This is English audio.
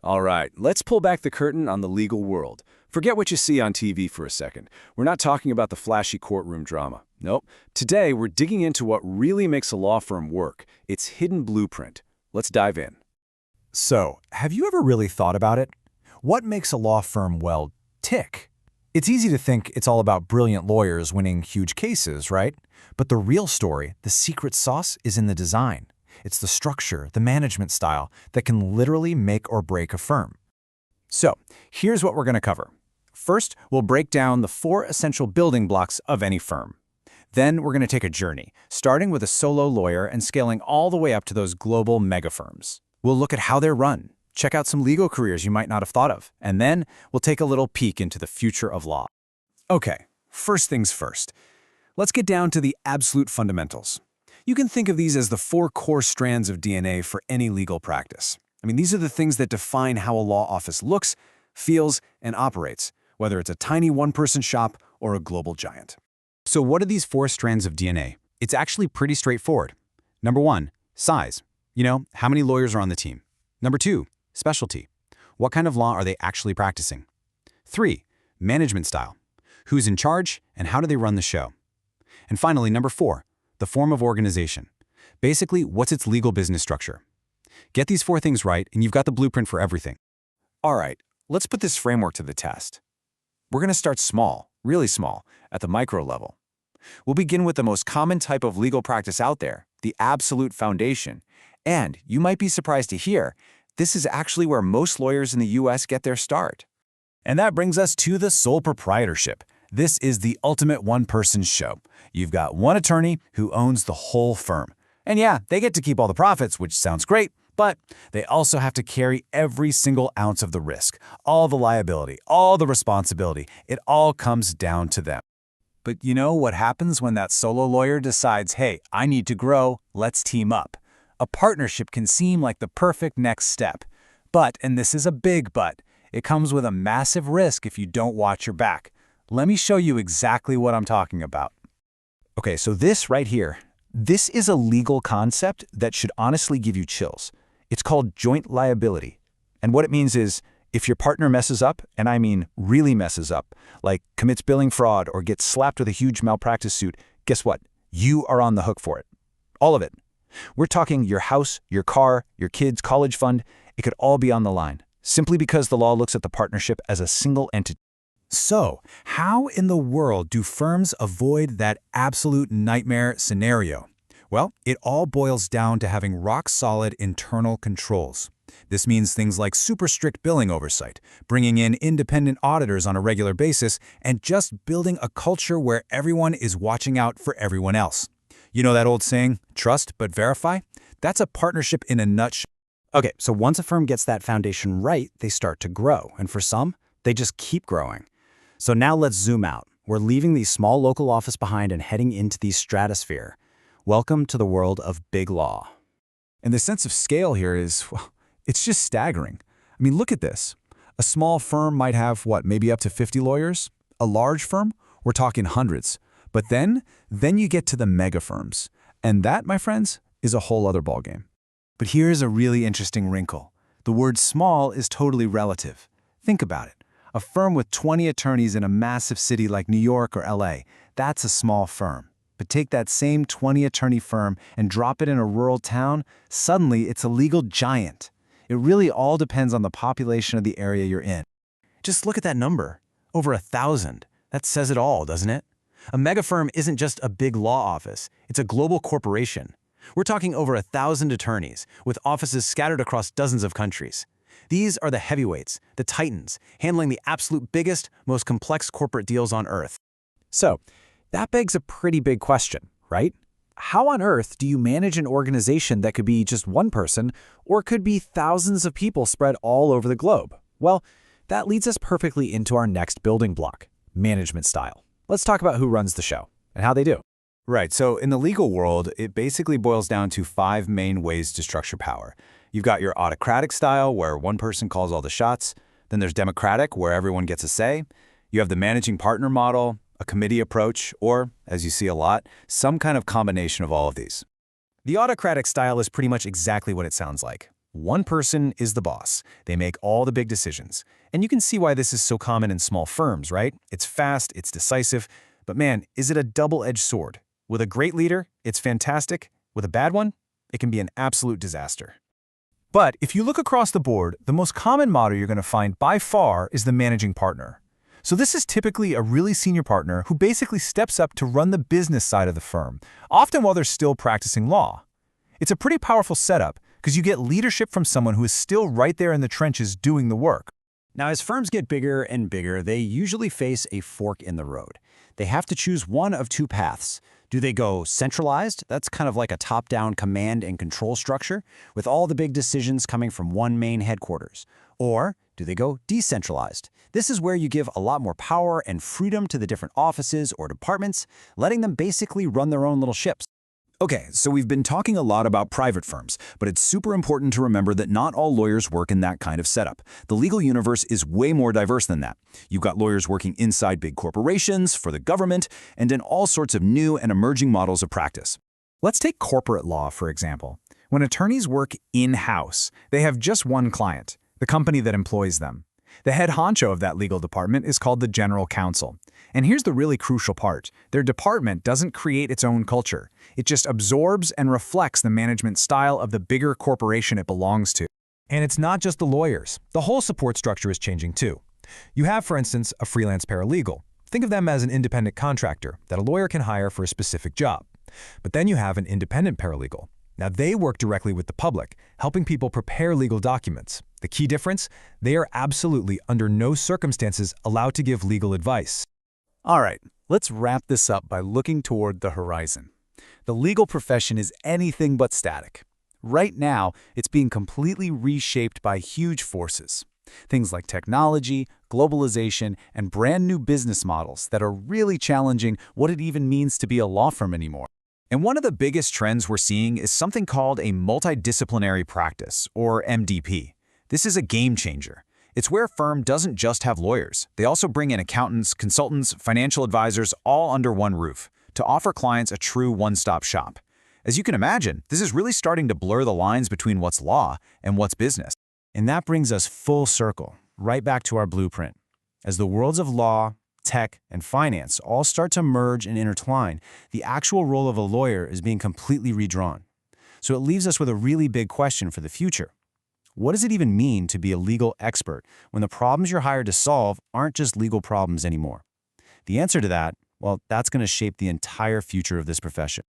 All right, let's pull back the curtain on the legal world. Forget what you see on TV for a second. We're not talking about the flashy courtroom drama. Nope. Today, we're digging into what really makes a law firm work, its hidden blueprint. Let's dive in. So, have you ever really thought about it? What makes a law firm, well, tick? It's easy to think it's all about brilliant lawyers winning huge cases, right? But the real story, the secret sauce, is in the design. It's the structure, the management style that can literally make or break a firm. So, here's what we're going to cover. First, we'll break down the 4 essential building blocks of any firm. Then we're going to take a journey, starting with a solo lawyer and scaling all the way up to those global mega firms. We'll look at how they're run, check out some legal careers you might not have thought of, and then we'll take a little peek into the future of law. Okay, first things first. Let's get down to the absolute fundamentals. You can think of these as the 4 core strands of DNA for any legal practice. These are the things that define how a law office looks, feels, and operates, whether it's a tiny one-person shop or a global giant. So what are these 4 strands of DNA? It's actually pretty straightforward. Number 1, size. How many lawyers are on the team? Number 2, specialty. What kind of law are they actually practicing? 3, management style. Who's in charge and how do they run the show? And finally, number 4, the form of organization. Basically, what's its legal business structure? Get these 4 things right and you've got the blueprint for everything. All right, let's put this framework to the test. We're going to start small, really small, at the micro level. We'll begin with the most common type of legal practice out there, the absolute foundation. And you might be surprised to hear, this is actually where most lawyers in the US get their start. And that brings us to the sole proprietorship. This is the ultimate one-person show. You've got one attorney who owns the whole firm. And yeah, they get to keep all the profits, which sounds great, but they also have to carry every single ounce of the risk, all the liability, all the responsibility. It all comes down to them. But you know what happens when that solo lawyer decides, hey, I need to grow, let's team up. A partnership can seem like the perfect next step. But, and this is a big but, it comes with a massive risk if you don't watch your back. Let me show you exactly what I'm talking about. Okay, so this right here, this is a legal concept that should honestly give you chills. It's called joint liability. And what it means is, if your partner messes up, and I mean really messes up, like commits billing fraud or gets slapped with a huge malpractice suit, guess what? You are on the hook for it. All of it. We're talking your house, your car, your kids' college fund. It could all be on the line, simply because the law looks at the partnership as a single entity. So, how in the world do firms avoid that absolute nightmare scenario? Well, it all boils down to having rock-solid internal controls. This means things like super strict billing oversight, bringing in independent auditors on a regular basis, and just building a culture where everyone is watching out for everyone else. You know that old saying, trust but verify? That's a partnership in a nutshell. Okay, so once a firm gets that foundation right, they start to grow, and for some, they just keep growing. So now let's zoom out. We're leaving the small local office behind and heading into the stratosphere. Welcome to the world of big law. And the sense of scale here is, well, it's just staggering. Look at this. A small firm might have, maybe up to 50 lawyers? A large firm? We're talking hundreds. But then you get to the mega firms. And that, my friends, is a whole other ballgame. But here's a really interesting wrinkle. The word small is totally relative. Think about it. A firm with 20 attorneys in a massive city like New York or LA, that's a small firm. But take that same 20-attorney firm and drop it in a rural town, suddenly it's a legal giant. It really all depends on the population of the area you're in. Just look at that number. Over 1,000. That says it all, doesn't it? A mega firm isn't just a big law office. It's a global corporation. We're talking over 1,000 attorneys, with offices scattered across dozens of countries. These are the heavyweights, the titans, handling the absolute biggest, most complex corporate deals on earth. So, that begs a pretty big question, right? How on earth do you manage an organization that could be just one person or could be thousands of people spread all over the globe? Well, that leads us perfectly into our next building block, management style. Let's talk about who runs the show and how they do. Right, so in the legal world, it basically boils down to 5 main ways to structure power. You've got your autocratic style, where one person calls all the shots. Then there's democratic, where everyone gets a say. You have the managing partner model, a committee approach, or, as you see a lot, some kind of combination of all of these. The autocratic style is pretty much exactly what it sounds like. One person is the boss. They make all the big decisions. And you can see why this is so common in small firms, right? It's fast, it's decisive, but man, is it a double-edged sword? With a great leader, it's fantastic. With a bad one, it can be an absolute disaster. But if you look across the board, the most common model you're going to find by far is the managing partner. So this is typically a really senior partner who basically steps up to run the business side of the firm, often while they're still practicing law. It's a pretty powerful setup because you get leadership from someone who is still right there in the trenches doing the work. Now, as firms get bigger and bigger, they usually face a fork in the road. They have to choose one of two paths. Do they go centralized? That's kind of like a top-down command and control structure, with all the big decisions coming from one main headquarters. Or do they go decentralized? This is where you give a lot more power and freedom to the different offices or departments, letting them basically run their own little ships. Okay, so we've been talking a lot about private firms, but it's super important to remember that not all lawyers work in that kind of setup. The legal universe is way more diverse than that. You've got lawyers working inside big corporations, for the government, and in all sorts of new and emerging models of practice. Let's take corporate law, for example. When attorneys work in-house, they have just one client, the company that employs them. The head honcho of that legal department is called the general counsel. And here's the really crucial part. Their department doesn't create its own culture. It just absorbs and reflects the management style of the bigger corporation it belongs to. And it's not just the lawyers. The whole support structure is changing too. You have, for instance, a freelance paralegal. Think of them as an independent contractor that a lawyer can hire for a specific job. But then you have an independent paralegal. Now, they work directly with the public, helping people prepare legal documents. The key difference? They are absolutely, under no circumstances, allowed to give legal advice. All right, let's wrap this up by looking toward the horizon. The legal profession is anything but static. Right now, it's being completely reshaped by huge forces. Things like technology, globalization, and brand new business models that are really challenging what it even means to be a law firm anymore. And one of the biggest trends we're seeing is something called a multidisciplinary practice, or MDP. This is a game changer. It's where a firm doesn't just have lawyers. They also bring in accountants, consultants, financial advisors, all under one roof, to offer clients a true one-stop shop. As you can imagine, this is really starting to blur the lines between what's law and what's business. And that brings us full circle, right back to our blueprint. As the worlds of law, tech, and finance all start to merge and intertwine, the actual role of a lawyer is being completely redrawn. So it leaves us with a really big question for the future. What does it even mean to be a legal expert when the problems you're hired to solve aren't just legal problems anymore? The answer to that, well, that's going to shape the entire future of this profession.